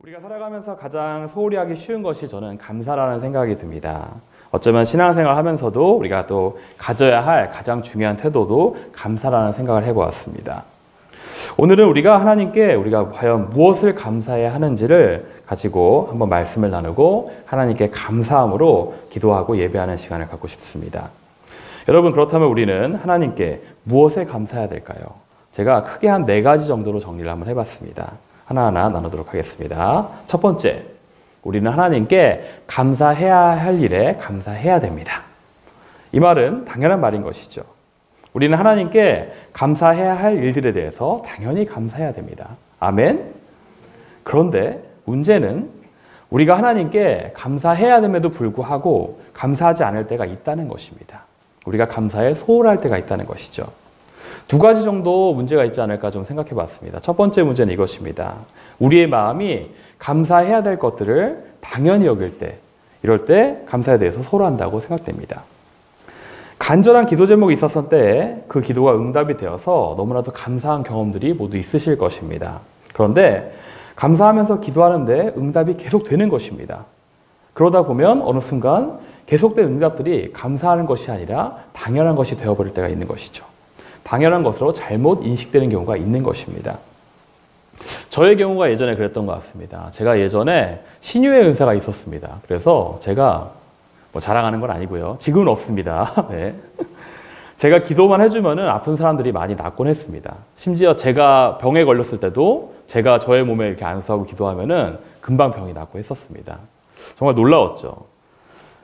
우리가 살아가면서 가장 소홀히 하기 쉬운 것이 저는 감사라는 생각이 듭니다. 어쩌면 신앙생활 하면서도 우리가 또 가져야 할 가장 중요한 태도도 감사라는 생각을 해보았습니다. 오늘은 우리가 하나님께 우리가 과연 무엇을 감사해야 하는지를 가지고 한번 말씀을 나누고 하나님께 감사함으로 기도하고 예배하는 시간을 갖고 싶습니다. 여러분, 그렇다면 우리는 하나님께 무엇에 감사해야 될까요? 제가 크게 한 4가지 정도로 정리를 한번 해봤습니다. 하나하나 나누도록 하겠습니다. 첫 번째, 우리는 하나님께 감사해야 할 일에 감사해야 됩니다. 이 말은 당연한 말인 것이죠. 우리는 하나님께 감사해야 할 일들에 대해서 당연히 감사해야 됩니다. 아멘? 그런데 문제는 우리가 하나님께 감사해야 됨에도 불구하고 감사하지 않을 때가 있다는 것입니다. 우리가 감사에 소홀할 때가 있다는 것이죠. 2가지 정도 문제가 있지 않을까 좀 생각해 봤습니다. 첫 번째 문제는 이것입니다. 우리의 마음이 감사해야 될 것들을 당연히 여길 때, 이럴 때 감사에 대해서 소홀한다고 생각됩니다. 간절한 기도 제목이 있었을 때 그 기도가 응답이 되어서 너무나도 감사한 경험들이 모두 있으실 것입니다. 그런데 감사하면서 기도하는데 응답이 계속 되는 것입니다. 그러다 보면 어느 순간 계속된 응답들이 감사하는 것이 아니라 당연한 것이 되어버릴 때가 있는 것이죠. 당연한 것으로 잘못 인식되는 경우가 있는 것입니다. 저의 경우가 예전에 그랬던 것 같습니다. 제가 예전에 신유의 은사가 있었습니다. 그래서 제가 자랑하는 건 아니고요. 지금은 없습니다. 네. 제가 기도만 해주면은 아픈 사람들이 많이 낫곤 했습니다. 심지어 제가 병에 걸렸을 때도 제가 저의 몸에 이렇게 안수하고 기도하면은 금방 병이 낫고 했었습니다. 정말 놀라웠죠.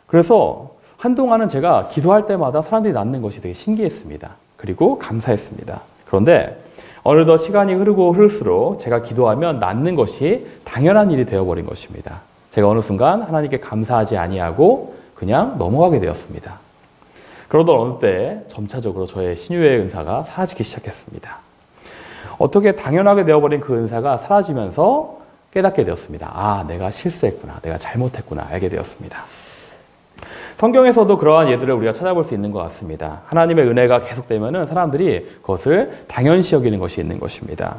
그래서 한동안은 제가 기도할 때마다 사람들이 낫는 것이 되게 신기했습니다. 그리고 감사했습니다. 그런데 어느덧 시간이 흐르고 흐를수록 제가 기도하면 낫는 것이 당연한 일이 되어버린 것입니다. 제가 어느 순간 하나님께 감사하지 아니하고 그냥 넘어가게 되었습니다. 그러던 어느 때 점차적으로 저의 신유의 은사가 사라지기 시작했습니다. 어떻게 당연하게 되어버린 그 은사가 사라지면서 깨닫게 되었습니다. 아, 내가 실수했구나. 내가 잘못했구나. 알게 되었습니다. 성경에서도 그러한 예들을 우리가 찾아볼 수 있는 것 같습니다. 하나님의 은혜가 계속되면 사람들이 그것을 당연시 여기는 것이 있는 것입니다.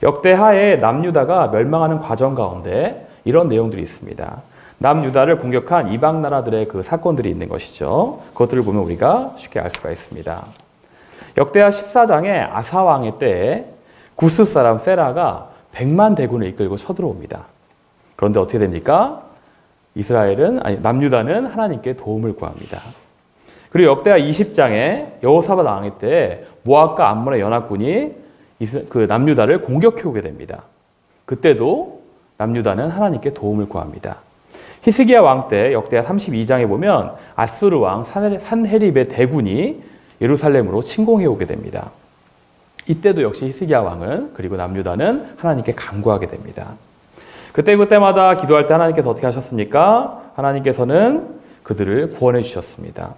역대하에 남유다가 멸망하는 과정 가운데 이런 내용들이 있습니다. 남유다를 공격한 이방 나라들의 그 사건들이 있는 것이죠. 그것들을 보면 우리가 쉽게 알 수가 있습니다. 역대하 14장에 아사 왕의 때에 구스 사람 세라가 100만 대군을 이끌고 쳐들어옵니다. 그런데 어떻게 됩니까? 남유다는 하나님께 도움을 구합니다. 그리고 역대하 20장에 여호사밧 왕의 때 모압과 암몬의 연합군이 그 남유다를 공격해 오게 됩니다. 그때도 남유다는 하나님께 도움을 구합니다. 히스기야 왕 때 역대하 32장에 보면 아수르 왕 산헤립의 대군이 예루살렘으로 침공해 오게 됩니다. 이때도 역시 히스기야 왕은 그리고 남유다는 하나님께 간구하게 됩니다. 그때마다 기도할 때 하나님께서 어떻게 하셨습니까? 하나님께서는 그들을 구원해 주셨습니다.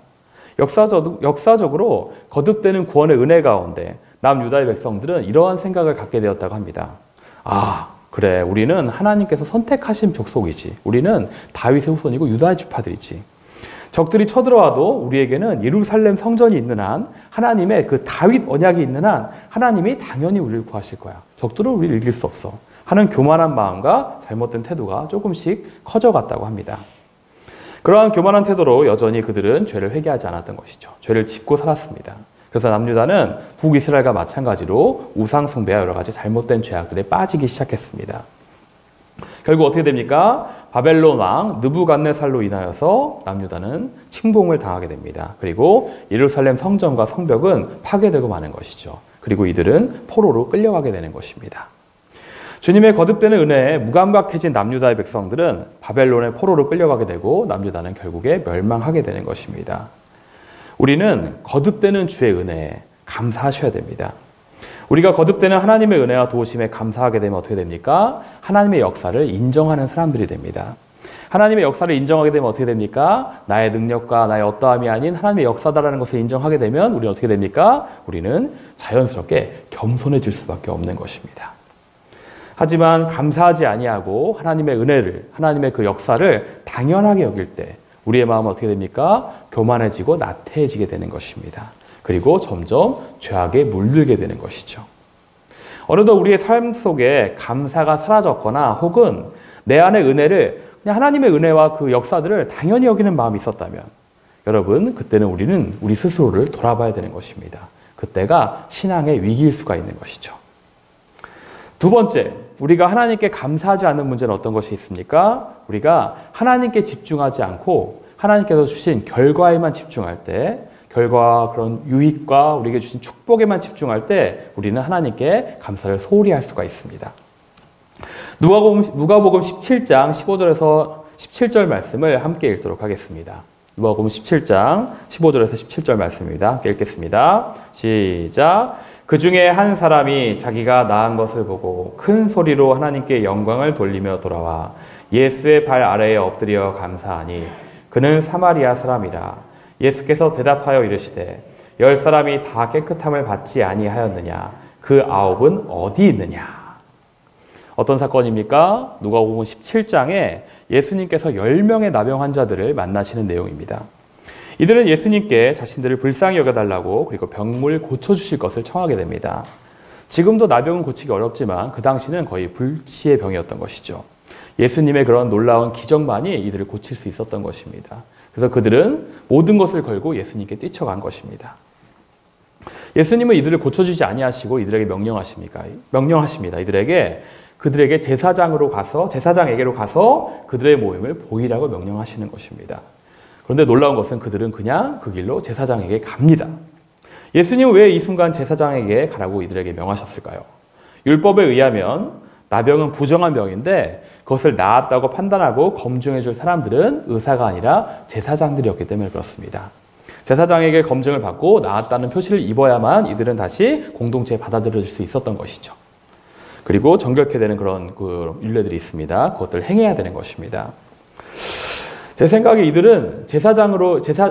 역사적으로 거듭되는 구원의 은혜 가운데 남유다의 백성들은 이러한 생각을 갖게 되었다고 합니다. 아, 그래, 우리는 하나님께서 선택하신 족속이지. 우리는 다윗의 후손이고 유다의 지파들이지. 적들이 쳐들어와도 우리에게는 예루살렘 성전이 있는 한, 하나님의 그 다윗 언약이 있는 한 하나님이 당연히 우리를 구하실 거야. 적들은 우리를 이길 수 없어 하는 교만한 마음과 잘못된 태도가 조금씩 커져갔다고 합니다. 그러한 교만한 태도로 여전히 그들은 죄를 회개하지 않았던 것이죠. 죄를 짓고 살았습니다. 그래서 남유다는 북이스라엘과 마찬가지로 우상 숭배와 여러 가지 잘못된 죄악들에 빠지기 시작했습니다. 결국 어떻게 됩니까? 바벨론 왕 느부갓네살로 인하여서 남유다는 침공을 당하게 됩니다. 그리고 예루살렘 성전과 성벽은 파괴되고 마는 것이죠. 그리고 이들은 포로로 끌려가게 되는 것입니다. 주님의 거듭되는 은혜에 무감각해진 남유다의 백성들은 바벨론의 포로로 끌려가게 되고 남유다는 결국에 멸망하게 되는 것입니다. 우리는 거듭되는 주의 은혜에 감사하셔야 됩니다. 우리가 거듭되는 하나님의 은혜와 도우심에 감사하게 되면 어떻게 됩니까? 하나님의 역사를 인정하는 사람들이 됩니다. 하나님의 역사를 인정하게 되면 어떻게 됩니까? 나의 능력과 나의 어떠함이 아닌 하나님의 역사다라는 것을 인정하게 되면 우리는 어떻게 됩니까? 우리는 자연스럽게 겸손해질 수밖에 없는 것입니다. 하지만 감사하지 아니하고 하나님의 은혜를, 하나님의 그 역사를 당연하게 여길 때 우리의 마음은 어떻게 됩니까? 교만해지고 나태해지게 되는 것입니다. 그리고 점점 죄악에 물들게 되는 것이죠. 어느덧 우리의 삶 속에 감사가 사라졌거나 혹은 내 안의 은혜를 그냥 하나님의 은혜와 그 역사들을 당연히 여기는 마음이 있었다면 여러분 그때는 우리는 우리 스스로를 돌아봐야 되는 것입니다. 그때가 신앙의 위기일 수가 있는 것이죠. 두 번째, 우리가 하나님께 감사하지 않는 문제는 어떤 것이 있습니까? 우리가 하나님께 집중하지 않고 하나님께서 주신 결과에만 집중할 때, 결과와 그런 유익과 우리에게 주신 축복에만 집중할 때 우리는 하나님께 감사를 소홀히 할 수가 있습니다. 누가복음 17장 15절에서 17절 말씀을 함께 읽도록 하겠습니다. 누가복음 17장 15절에서 17절 말씀입니다. 함께 읽겠습니다. 시작. 그 중에 한 사람이 자기가 나은 것을 보고 큰 소리로 하나님께 영광을 돌리며 돌아와 예수의 발 아래에 엎드려 감사하니 그는 사마리아 사람이라. 예수께서 대답하여 이르시되 10사람이 다 깨끗함을 받지 아니하였느냐? 그 9은 어디 있느냐? 어떤 사건입니까? 누가복음 17장에 예수님께서 10명의 나병 환자들을 만나시는 내용입니다. 이들은 예수님께 자신들을 불쌍히 여겨달라고 그리고 병을 고쳐주실 것을 청하게 됩니다. 지금도 나병은 고치기 어렵지만 그 당시는 거의 불치의 병이었던 것이죠. 예수님의 그런 놀라운 기적만이 이들을 고칠 수 있었던 것입니다. 그래서 그들은 모든 것을 걸고 예수님께 뛰쳐간 것입니다. 예수님은 이들을 고쳐주지 아니하시고 이들에게 명령하십니다. 그들에게 제사장에게로 가서 그들의 모임을 보이라고 명령하시는 것입니다. 그런데 놀라운 것은 그들은 그냥 그 길로 제사장에게 갑니다. 예수님은 왜 이 순간 제사장에게 가라고 이들에게 명하셨을까요? 율법에 의하면 나병은 부정한 병인데 그것을 나았다고 판단하고 검증해 줄 사람들은 의사가 아니라 제사장들이었기 때문에 그렇습니다. 제사장에게 검증을 받고 나았다는 표시를 입어야만 이들은 다시 공동체에 받아들여질 수 있었던 것이죠. 그리고 정결케 되는 그런 율례들이 있습니다. 그것들을 행해야 되는 것입니다. 제 생각에 이들은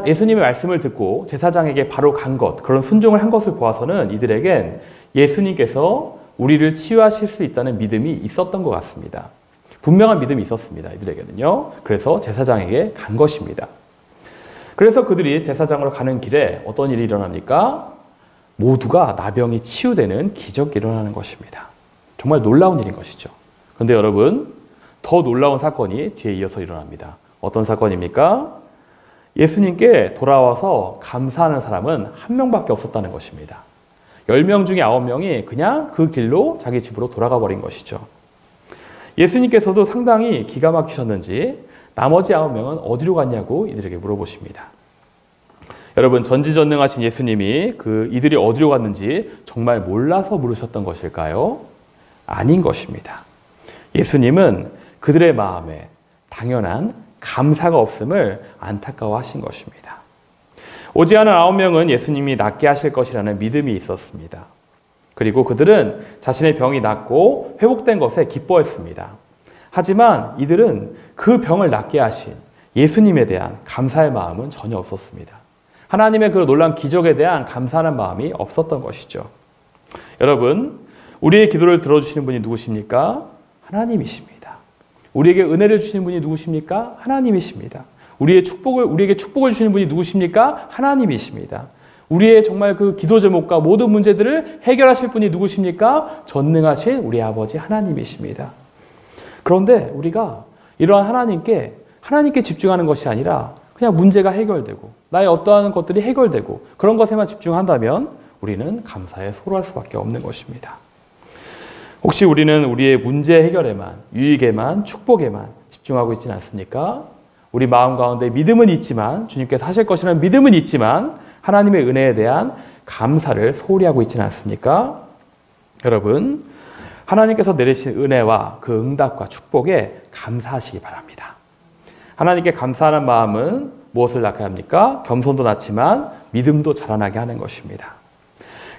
예수님의 말씀을 듣고 제사장에게 바로 간 것, 그런 순종을 한 것을 보아서는 이들에겐 예수님께서 우리를 치유하실 수 있다는 믿음이 있었던 것 같습니다. 분명한 믿음이 있었습니다. 이들에게는요. 그래서 제사장에게 간 것입니다. 그래서 그들이 제사장으로 가는 길에 어떤 일이 일어납니까? 모두가 나병이 치유되는 기적이 일어나는 것입니다. 정말 놀라운 일인 것이죠. 그런데 여러분, 더 놀라운 사건이 뒤에 이어서 일어납니다. 어떤 사건입니까? 예수님께 돌아와서 감사하는 사람은 한 명밖에 없었다는 것입니다. 10명 중에 9명이 그냥 그 길로 자기 집으로 돌아가 버린 것이죠. 예수님께서도 상당히 기가 막히셨는지 나머지 9명은 어디로 갔냐고 이들에게 물어보십니다. 여러분, 전지전능하신 예수님이 이들이 어디로 갔는지 정말 몰라서 물으셨던 것일까요? 아닌 것입니다. 예수님은 그들의 마음에 당연한 감사가 없음을 안타까워하신 것입니다. 오지 않은 9명은 예수님이 낫게 하실 것이라는 믿음이 있었습니다. 그리고 그들은 자신의 병이 낫고 회복된 것에 기뻐했습니다. 하지만 이들은 그 병을 낫게 하신 예수님에 대한 감사의 마음은 전혀 없었습니다. 하나님의 그 놀라운 기적에 대한 감사하는 마음이 없었던 것이죠. 여러분, 우리의 기도를 들어주시는 분이 누구십니까? 하나님이십니다. 우리에게 은혜를 주시는 분이 누구십니까? 하나님이십니다. 우리에게 축복을 주시는 분이 누구십니까? 하나님이십니다. 우리의 정말 그 기도 제목과 모든 문제들을 해결하실 분이 누구십니까? 전능하신 우리 아버지 하나님이십니다. 그런데 우리가 이러한 하나님께 집중하는 것이 아니라 그냥 문제가 해결되고 나의 어떠한 것들이 해결되고 그런 것에만 집중한다면 우리는 감사에 소홀할 수밖에 없는 것입니다. 혹시 우리는 우리의 문제 해결에만, 유익에만, 축복에만 집중하고 있지는 않습니까? 우리 마음 가운데 믿음은 있지만, 주님께서 하실 것이라는 믿음은 있지만 하나님의 은혜에 대한 감사를 소홀히 하고 있지는 않습니까? 여러분, 하나님께서 내리신 은혜와 그 응답과 축복에 감사하시기 바랍니다. 하나님께 감사하는 마음은 무엇을 낳게 합니까? 겸손도 낳지만 믿음도 자라나게 하는 것입니다.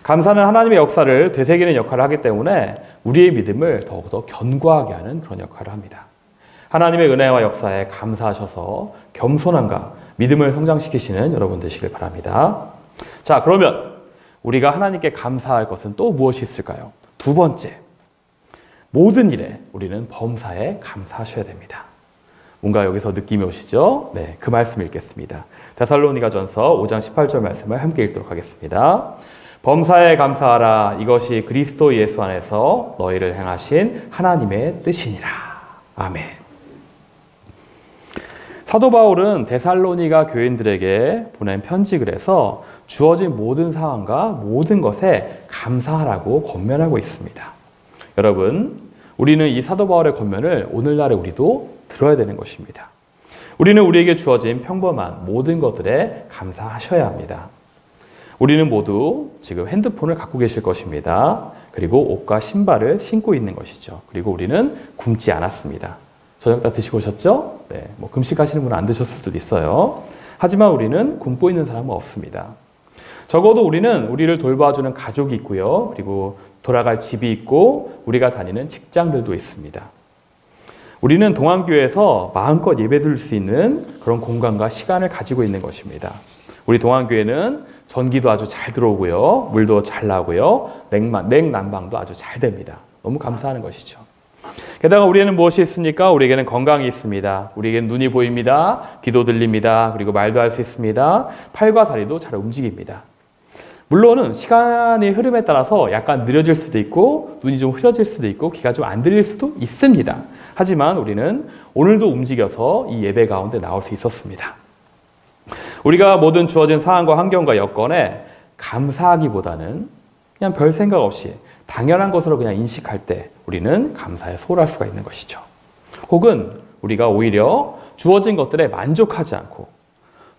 감사는 하나님의 역사를 되새기는 역할을 하기 때문에 우리의 믿음을 더욱더 견고하게 하는 그런 역할을 합니다. 하나님의 은혜와 역사에 감사하셔서 겸손함과 믿음을 성장시키시는 여러분 되시길 바랍니다. 자, 그러면 우리가 하나님께 감사할 것은 또 무엇이 있을까요? 두 번째, 모든 일에 우리는 범사에 감사하셔야 됩니다. 뭔가 여기서 느낌이 오시죠? 네, 그 말씀 읽겠습니다. 데살로니가전서 5장 18절 말씀을 함께 읽도록 하겠습니다. 범사에 감사하라. 이것이 그리스도 예수 안에서 너희를 행하신 하나님의 뜻이니라. 아멘. 사도 바울은 데살로니가 교인들에게 보낸 편지글에서 주어진 모든 상황과 모든 것에 감사하라고 권면하고 있습니다. 여러분, 우리는 이 사도 바울의 권면을 오늘날의 우리도 들어야 되는 것입니다. 우리는 우리에게 주어진 평범한 모든 것들에 감사하셔야 합니다. 우리는 모두 지금 핸드폰을 갖고 계실 것입니다. 그리고 옷과 신발을 신고 있는 것이죠. 그리고 우리는 굶지 않았습니다. 저녁 다 드시고 오셨죠? 네, 뭐 금식하시는 분은 안 드셨을 수도 있어요. 하지만 우리는 굶고 있는 사람은 없습니다. 적어도 우리는 우리를 돌봐주는 가족이 있고요. 그리고 돌아갈 집이 있고 우리가 다니는 직장들도 있습니다. 우리는 동안교회에서 마음껏 예배드릴 수 있는 그런 공간과 시간을 가지고 있는 것입니다. 우리 동안교회는 전기도 아주 잘 들어오고요. 물도 잘 나오고요. 냉난방도 아주 잘 됩니다. 너무 감사하는 것이죠. 게다가 우리에는 무엇이 있습니까? 우리에게는 건강이 있습니다. 우리에게는 눈이 보입니다. 귀도 들립니다. 그리고 말도 할 수 있습니다. 팔과 다리도 잘 움직입니다. 물론은 시간의 흐름에 따라서 약간 느려질 수도 있고 눈이 좀 흐려질 수도 있고 귀가 좀 안 들릴 수도 있습니다. 하지만 우리는 오늘도 움직여서 이 예배 가운데 나올 수 있었습니다. 우리가 모든 주어진 상황과 환경과 여건에 감사하기보다는 그냥 별 생각 없이 당연한 것으로 그냥 인식할 때 우리는 감사에 소홀할 수가 있는 것이죠. 혹은 우리가 오히려 주어진 것들에 만족하지 않고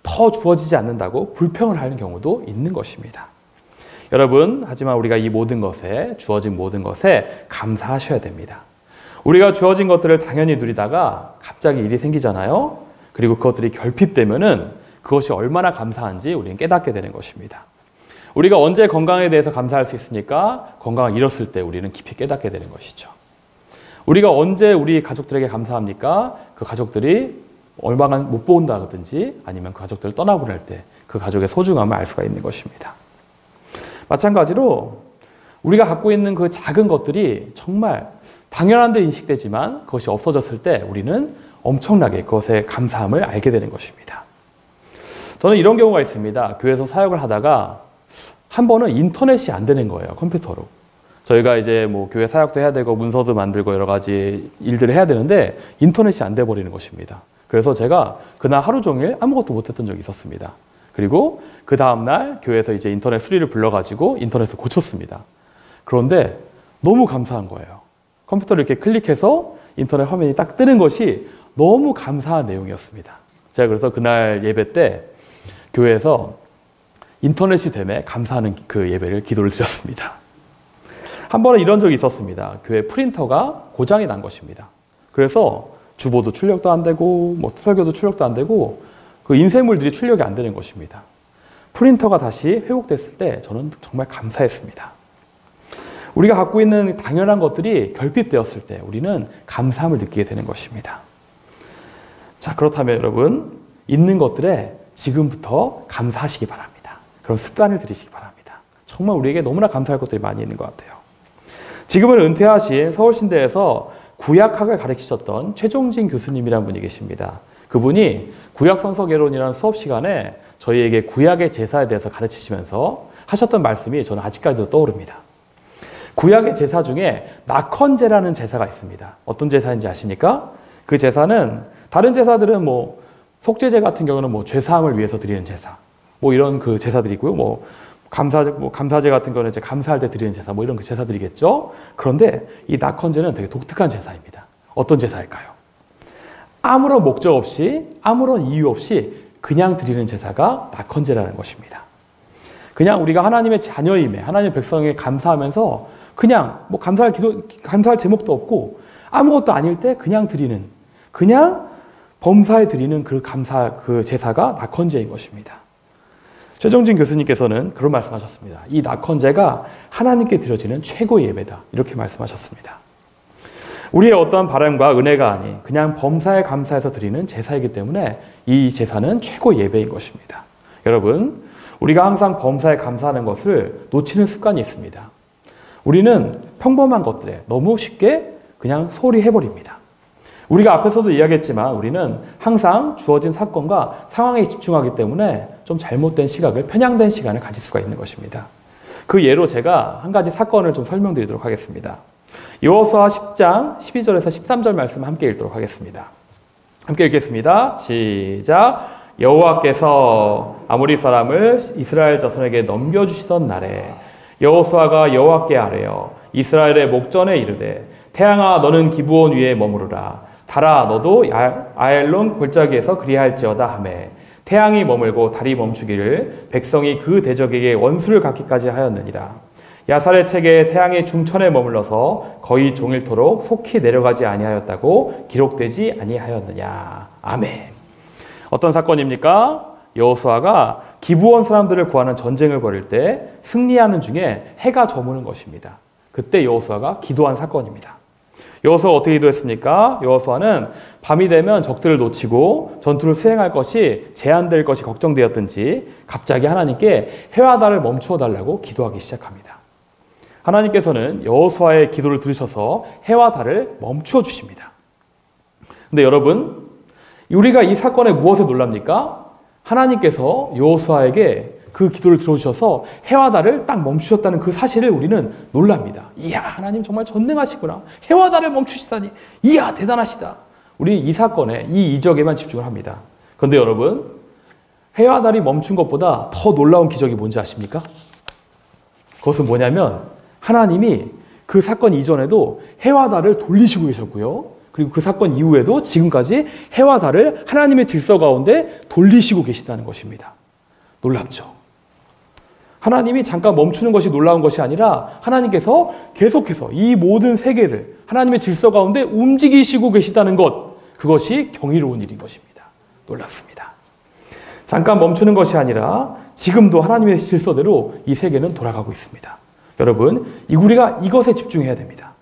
더 주어지지 않는다고 불평을 하는 경우도 있는 것입니다. 여러분, 하지만 우리가 이 모든 것에, 주어진 모든 것에 감사하셔야 됩니다. 우리가 주어진 것들을 당연히 누리다가 갑자기 일이 생기잖아요. 그리고 그것들이 결핍되면은 그것이 얼마나 감사한지 우리는 깨닫게 되는 것입니다. 우리가 언제 건강에 대해서 감사할 수 있습니까? 건강을 잃었을 때 우리는 깊이 깨닫게 되는 것이죠. 우리가 언제 우리 가족들에게 감사합니까? 그 가족들이 얼마간 못 본다든지 아니면 그 가족들을 떠나보낼 때 그 가족의 소중함을 알 수가 있는 것입니다. 마찬가지로 우리가 갖고 있는 그 작은 것들이 정말 당연한 데 인식되지만 그것이 없어졌을 때 우리는 엄청나게 그것의 감사함을 알게 되는 것입니다. 저는 이런 경우가 있습니다. 교회에서 사역을 하다가 한 번은 인터넷이 안 되는 거예요. 컴퓨터로. 저희가 이제 뭐 교회 사역도 해야 되고 문서도 만들고 여러 가지 일들을 해야 되는데 인터넷이 안 돼 버리는 것입니다. 그래서 제가 그날 하루 종일 아무것도 못했던 적이 있었습니다. 그리고 그 다음날 교회에서 이제 인터넷 수리를 불러가지고 인터넷을 고쳤습니다. 그런데 너무 감사한 거예요. 컴퓨터를 이렇게 클릭해서 인터넷 화면이 딱 뜨는 것이 너무 감사한 내용이었습니다. 제가 그래서 그날 예배 때 교회에서 인터넷이 되매 감사하는 그 예배를 기도를 드렸습니다. 한 번은 이런 적이 있었습니다. 교회 프린터가 고장이 난 것입니다. 그래서 주보도 출력도 안 되고 뭐 설교도 출력도 안 되고 그 인쇄물들이 출력이 안 되는 것입니다. 프린터가 다시 회복됐을 때 저는 정말 감사했습니다. 우리가 갖고 있는 당연한 것들이 결핍되었을 때 우리는 감사함을 느끼게 되는 것입니다. 자, 그렇다면 여러분, 있는 것들에 지금부터 감사하시기 바랍니다. 그런 습관을 들이시기 바랍니다. 정말 우리에게 너무나 감사할 것들이 많이 있는 것 같아요. 지금은 은퇴하신 서울신대에서 구약학을 가르치셨던 최종진 교수님이라는 분이 계십니다. 그분이 구약성서개론이라는 수업 시간에 저희에게 구약의 제사에 대해서 가르치시면서 하셨던 말씀이 저는 아직까지도 떠오릅니다. 구약의 제사 중에 낙헌제라는 제사가 있습니다. 어떤 제사인지 아십니까? 그 제사는 다른 제사들은 뭐 속죄제 같은 경우는 뭐 죄사함을 위해서 드리는 제사, 뭐 이런 그 제사들이 있고요. 뭐 감사제 같은 경우는 이제 감사할 때 드리는 제사, 뭐 이런 그 제사들이겠죠. 그런데 이 낙헌제는 되게 독특한 제사입니다. 어떤 제사일까요? 아무런 목적 없이, 아무런 이유 없이 그냥 드리는 제사가 낙헌제라는 것입니다. 그냥 우리가 하나님의 자녀임에, 하나님의 백성에게 감사하면서 그냥 뭐 감사할 제목도 없고 아무것도 아닐 때 그냥 드리는, 그냥 범사에 드리는 그 제사가 낙헌제인 것입니다. 최종진 교수님께서는 그런 말씀하셨습니다. 이 낙헌제가 하나님께 드려지는 최고의 예배다. 이렇게 말씀하셨습니다. 우리의 어떠한 바람과 은혜가 아닌 그냥 범사에 감사해서 드리는 제사이기 때문에 이 제사는 최고의 예배인 것입니다. 여러분, 우리가 항상 범사에 감사하는 것을 놓치는 습관이 있습니다. 우리는 평범한 것들에 너무 쉽게 그냥 소홀히 해버립니다. 우리가 앞에서도 이야기했지만 우리는 항상 주어진 사건과 상황에 집중하기 때문에 좀 잘못된 시각을, 편향된 시간을 가질 수가 있는 것입니다. 그 예로 제가 한 가지 사건을 좀 설명드리도록 하겠습니다. 여호수아 10장 12절에서 13절 말씀 함께 읽도록 하겠습니다. 함께 읽겠습니다. 시작. 여호와께서 아모리 사람을 이스라엘 자손에게 넘겨주시던 날에 여호수아가 여호와께 아뢰어 이스라엘의 목전에 이르되 태양아 너는 기브온 위에 머무르라. 달아 너도 아엘론 골짜기에서 그리할지어다 하매 태양이 머물고 달이 멈추기를 백성이 그 대적에게 원수를 갚기까지 하였느니라. 야살의 책에 태양이 중천에 머물러서 거의 종일토록 속히 내려가지 아니하였다고 기록되지 아니하였느냐. 아멘. 어떤 사건입니까? 여호수아가 기브온 사람들을 구하는 전쟁을 벌일 때 승리하는 중에 해가 저무는 것입니다. 그때 여호수아가 기도한 사건입니다. 여호수아가 어떻게 기도했습니까? 여호수아는 밤이 되면 적들을 놓치고 전투를 수행할 것이 제한될 것이 걱정되었든지 갑자기 하나님께 해와 달을 멈추어 달라고 기도하기 시작합니다. 하나님께서는 여호수아의 기도를 들으셔서 해와 달을 멈추어 주십니다. 근데 여러분, 우리가 이 사건에 무엇에 놀랍니까? 하나님께서 여호수아에게 그 기도를 들어주셔서 해와 달을 딱 멈추셨다는 그 사실을 우리는 놀랍니다. 이야, 하나님 정말 전능하시구나. 해와 달을 멈추시다니. 이야, 대단하시다. 우리 이 사건에, 이 이적에만 집중을 합니다. 그런데 여러분, 해와 달이 멈춘 것보다 더 놀라운 기적이 뭔지 아십니까? 그것은 뭐냐면 하나님이 그 사건 이전에도 해와 달을 돌리시고 계셨고요. 그리고 그 사건 이후에도 지금까지 해와 달을 하나님의 질서 가운데 돌리시고 계시다는 것입니다. 놀랍죠? 하나님이 잠깐 멈추는 것이 놀라운 것이 아니라 하나님께서 계속해서 이 모든 세계를 하나님의 질서 가운데 움직이시고 계시다는 것, 그것이 경이로운 일인 것입니다. 놀랍습니다. 잠깐 멈추는 것이 아니라 지금도 하나님의 질서대로 이 세계는 돌아가고 있습니다. 여러분, 우리가 이것에 집중해야 됩니다.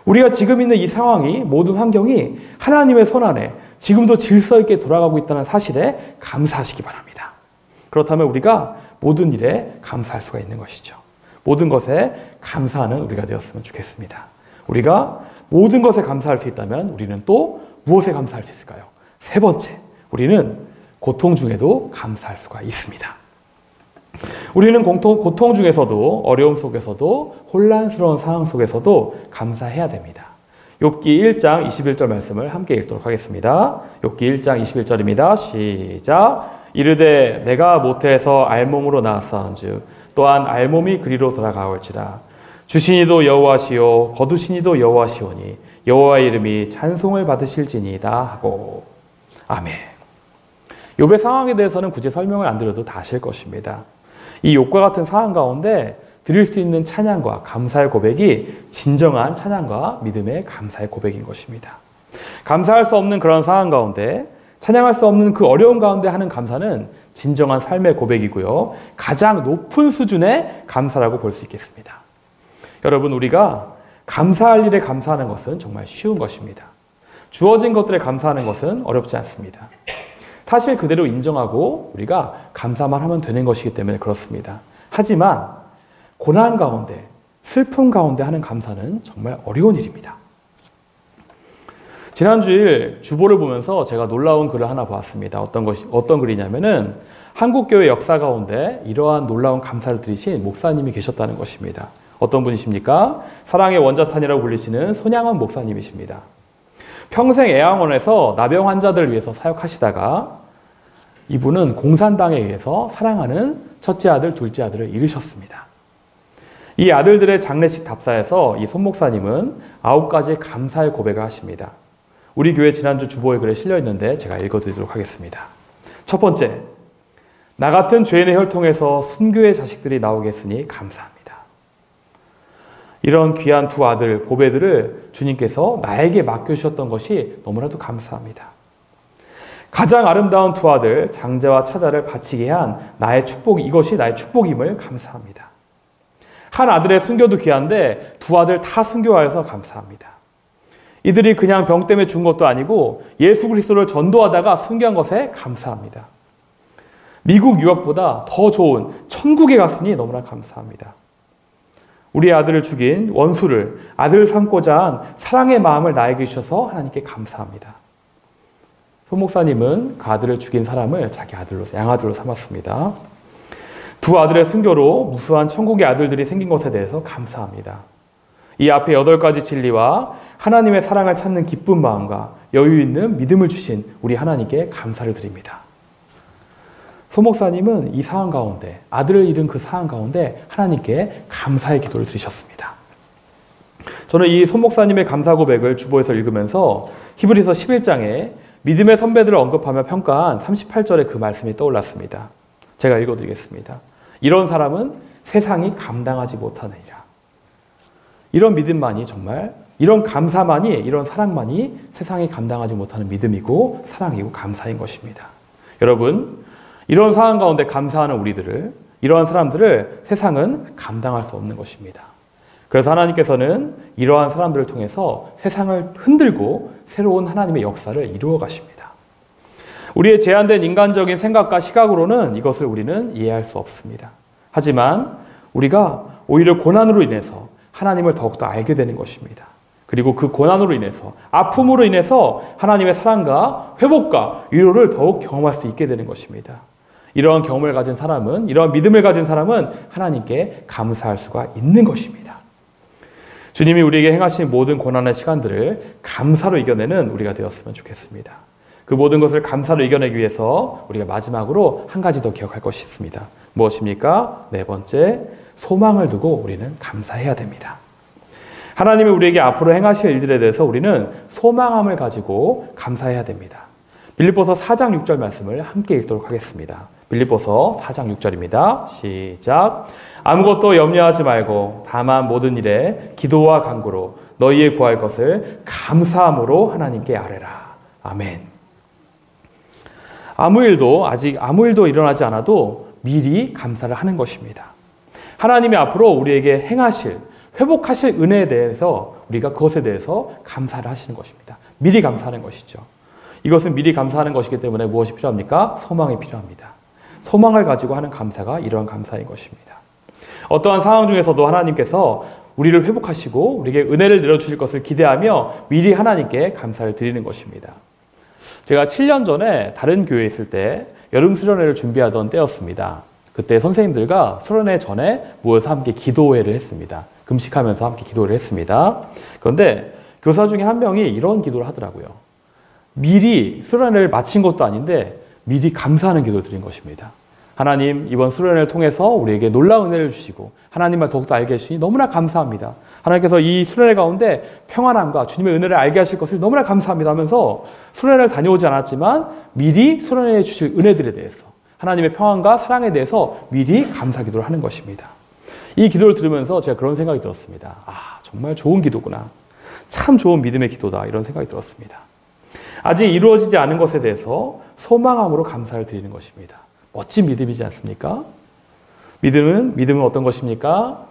우리가 지금 있는 이 상황이, 모든 환경이 하나님의 손 안에 지금도 질서 있게 돌아가고 있다는 사실에 감사하시기 바랍니다. 그렇다면 우리가 모든 일에 감사할 수가 있는 것이죠. 모든 것에 감사하는 우리가 되었으면 좋겠습니다. 우리가 모든 것에 감사할 수 있다면 우리는 또 무엇에 감사할 수 있을까요? 세 번째, 우리는 고통 중에도 감사할 수가 있습니다. 우리는 고통 중에서도, 어려움 속에서도, 혼란스러운 상황 속에서도 감사해야 됩니다. 욥기 1장 21절 말씀을 함께 읽도록 하겠습니다. 욥기 1장 21절입니다. 시작. 이르되 내가 모태에서 알몸으로 나았사온즉 또한 알몸이 그리로 돌아가올지라. 주시니도 여호와시요 거두시니도 여호와시오니 여호와의 이름이 찬송을 받으실지니이다 하고. 아멘. 욥의 상황에 대해서는 굳이 설명을 안 드려도 다 아실 것입니다. 이 욥과 같은 상황 가운데 드릴 수 있는 찬양과 감사의 고백이 진정한 찬양과 믿음의 감사의 고백인 것입니다. 감사할 수 없는 그런 상황 가운데, 찬양할 수 없는 그 어려움 가운데 하는 감사는 진정한 삶의 고백이고요. 가장 높은 수준의 감사라고 볼 수 있겠습니다. 여러분, 우리가 감사할 일에 감사하는 것은 정말 쉬운 것입니다. 주어진 것들에 감사하는 것은 어렵지 않습니다. 사실 그대로 인정하고 우리가 감사만 하면 되는 것이기 때문에 그렇습니다. 하지만 고난 가운데, 슬픔 가운데 하는 감사는 정말 어려운 일입니다. 지난주일 주보를 보면서 제가 놀라운 글을 하나 보았습니다. 어떤 글이냐면은 한국교회 역사 가운데 이러한 놀라운 감사를 드리신 목사님이 계셨다는 것입니다. 어떤 분이십니까? 사랑의 원자탄이라고 불리시는 손양원 목사님이십니다. 평생 애양원에서 나병 환자들을 위해서 사역하시다가 이분은 공산당에 의해서 사랑하는 첫째 아들, 둘째 아들을 잃으셨습니다. 이 아들들의 장례식 답사에서 이 손 목사님은 9가지 감사의 고백을 하십니다. 우리 교회 지난주 주보에 글에 실려 있는데 제가 읽어드리도록 하겠습니다. 첫 번째, 나 같은 죄인의 혈통에서 순교의 자식들이 나오게 했으니 감사합니다. 이런 귀한 두 아들, 보배들을 주님께서 나에게 맡겨주셨던 것이 너무나도 감사합니다. 가장 아름다운 두 아들, 장자와 차자를 바치게 한 나의 축복, 이것이 나의 축복임을 감사합니다. 한 아들의 순교도 귀한데 두 아들 다 순교하여서 감사합니다. 이들이 그냥 병 때문에 죽은 것도 아니고 예수 그리스도를 전도하다가 순교한 것에 감사합니다. 미국 유학보다 더 좋은 천국에 갔으니 너무나 감사합니다. 우리 아들을 죽인 원수를 아들 삼고자 한 사랑의 마음을 나에게 주셔서 하나님께 감사합니다. 손 목사님은 그 아들을 죽인 사람을 자기 아들로, 양아들로 삼았습니다. 두 아들의 순교로 무수한 천국의 아들들이 생긴 것에 대해서 감사합니다. 이 앞에 8가지 진리와 하나님의 사랑을 찾는 기쁜 마음과 여유 있는 믿음을 주신 우리 하나님께 감사를 드립니다. 소 목사님은 이 상황 가운데, 아들을 잃은 그 상황 가운데 하나님께 감사의 기도를 드리셨습니다. 저는 이 소 목사님의 감사 고백을 주보에서 읽으면서 히브리서 11장에 믿음의 선배들을 언급하며 평가한 38절의 그 말씀이 떠올랐습니다. 제가 읽어드리겠습니다. 이런 사람은 세상이 감당하지 못하느니라. 이런 믿음만이 정말, 이런 감사만이, 이런 사랑만이 세상이 감당하지 못하는 믿음이고 사랑이고 감사인 것입니다. 여러분, 이런 상황 가운데 감사하는 우리들을, 이러한 사람들을 세상은 감당할 수 없는 것입니다. 그래서 하나님께서는 이러한 사람들을 통해서 세상을 흔들고 새로운 하나님의 역사를 이루어 가십니다. 우리의 제한된 인간적인 생각과 시각으로는 이것을 우리는 이해할 수 없습니다. 하지만 우리가 오히려 고난으로 인해서 하나님을 더욱더 알게 되는 것입니다. 그리고 그 고난으로 인해서, 아픔으로 인해서 하나님의 사랑과 회복과 위로를 더욱 경험할 수 있게 되는 것입니다. 이러한 경험을 가진 사람은, 이러한 믿음을 가진 사람은 하나님께 감사할 수가 있는 것입니다. 주님이 우리에게 행하신 모든 고난의 시간들을 감사로 이겨내는 우리가 되었으면 좋겠습니다. 그 모든 것을 감사로 이겨내기 위해서 우리가 마지막으로 한 가지 더 기억할 것이 있습니다. 무엇입니까? 네 번째, 소망을 두고 우리는 감사해야 됩니다. 하나님이 우리에게 앞으로 행하실 일들에 대해서 우리는 소망함을 가지고 감사해야 됩니다. 빌립보서 4장 6절 말씀을 함께 읽도록 하겠습니다. 빌립보서 4장 6절입니다. 시작. 아무것도 염려하지 말고 다만 모든 일에 기도와 간구로 너희의 구할 것을 감사함으로 하나님께 아뢰라. 아멘. 아직 아무 일도 일어나지 않아도 미리 감사를 하는 것입니다. 하나님이 앞으로 우리에게 행하실, 회복하실 은혜에 대해서 우리가 그것에 대해서 감사를 하시는 것입니다. 미리 감사하는 것이죠. 이것은 미리 감사하는 것이기 때문에 무엇이 필요합니까? 소망이 필요합니다. 소망을 가지고 하는 감사가 이러한 감사인 것입니다. 어떠한 상황 중에서도 하나님께서 우리를 회복하시고 우리에게 은혜를 내려주실 것을 기대하며 미리 하나님께 감사를 드리는 것입니다. 제가 7년 전에 다른 교회에 있을 때 여름 수련회를 준비하던 때였습니다. 그때 선생님들과 수련회 전에 모여서 함께 기도회를 했습니다. 금식하면서 함께 기도를 했습니다. 그런데 교사 중에 한 명이 이런 기도를 하더라고요. 미리 수련회를 마친 것도 아닌데 미리 감사하는 기도를 드린 것입니다. 하나님, 이번 수련회를 통해서 우리에게 놀라운 은혜를 주시고 하나님을 더욱더 알게 해주시니 너무나 감사합니다. 하나님께서 이 수련회 가운데 평안함과 주님의 은혜를 알게 하실 것을 너무나 감사합니다 하면서 수련회를 다녀오지 않았지만 미리 수련회에 주실 은혜들에 대해서, 하나님의 평안과 사랑에 대해서 미리 감사 기도를 하는 것입니다. 이 기도를 들으면서 제가 그런 생각이 들었습니다. 아, 정말 좋은 기도구나. 참 좋은 믿음의 기도다. 이런 생각이 들었습니다. 아직 이루어지지 않은 것에 대해서 소망함으로 감사를 드리는 것입니다. 멋진 믿음이지 않습니까? 믿음은 어떤 것입니까?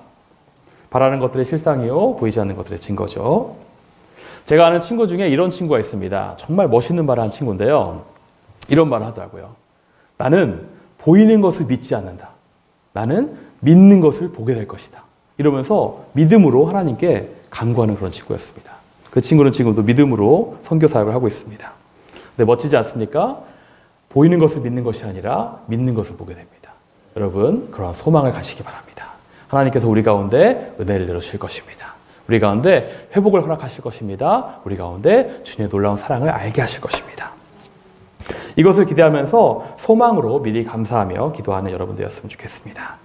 바라는 것들의 실상이요, 보이지 않는 것들의 증거죠. 제가 아는 친구 중에 이런 친구가 있습니다. 정말 멋있는 말을 한 친구인데요. 이런 말을 하더라고요. 나는 보이는 것을 믿지 않는다. 나는 믿는 것을 보게 될 것이다. 이러면서 믿음으로 하나님께 간구하는 그런 친구였습니다. 그 친구는 지금도 믿음으로 선교 사역을 하고 있습니다. 근데 멋지지 않습니까? 보이는 것을 믿는 것이 아니라 믿는 것을 보게 됩니다. 여러분, 그러한 소망을 가지시기 바랍니다. 하나님께서 우리 가운데 은혜를 내려주실 것입니다. 우리 가운데 회복을 허락하실 것입니다. 우리 가운데 주님의 놀라운 사랑을 알게 하실 것입니다. 이것을 기대하면서 소망으로 미리 감사하며 기도하는 여러분 되었으면 좋겠습니다.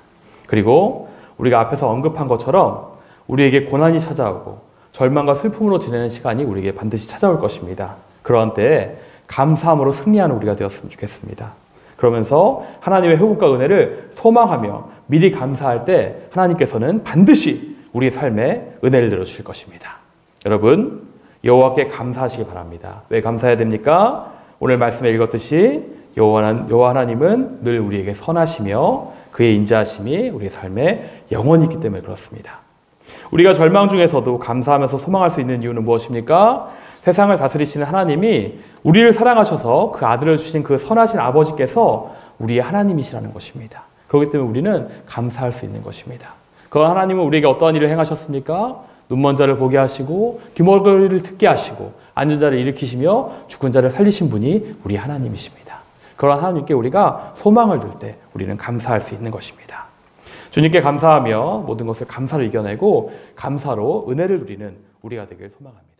그리고 우리가 앞에서 언급한 것처럼 우리에게 고난이 찾아오고 절망과 슬픔으로 지내는 시간이 우리에게 반드시 찾아올 것입니다. 그러한 때에 감사함으로 승리하는 우리가 되었으면 좋겠습니다. 그러면서 하나님의 회복과 은혜를 소망하며 미리 감사할 때 하나님께서는 반드시 우리의 삶에 은혜를 내려주실 것입니다. 여러분, 여호와께 감사하시기 바랍니다. 왜 감사해야 됩니까? 오늘 말씀에 읽었듯이 여호와 하나님은 늘 우리에게 선하시며 그의 인자하심이 우리의 삶에 영원히 있기 때문에 그렇습니다. 우리가 절망 중에서도 감사하면서 소망할 수 있는 이유는 무엇입니까? 세상을 다스리시는 하나님이 우리를 사랑하셔서 그 아들을 주신 그 선하신 아버지께서 우리의 하나님이시라는 것입니다. 그렇기 때문에 우리는 감사할 수 있는 것입니다. 그 하나님은 우리에게 어떠한 일을 행하셨습니까? 눈먼 자를 보게 하시고 귀머거리를 듣게 하시고 앉은 자를 일으키시며 죽은 자를 살리신 분이 우리 하나님이십니다. 그런 하나님께 우리가 소망을 둘 때 우리는 감사할 수 있는 것입니다. 주님께 감사하며 모든 것을 감사로 이겨내고 감사로 은혜를 누리는 우리가 되길 소망합니다.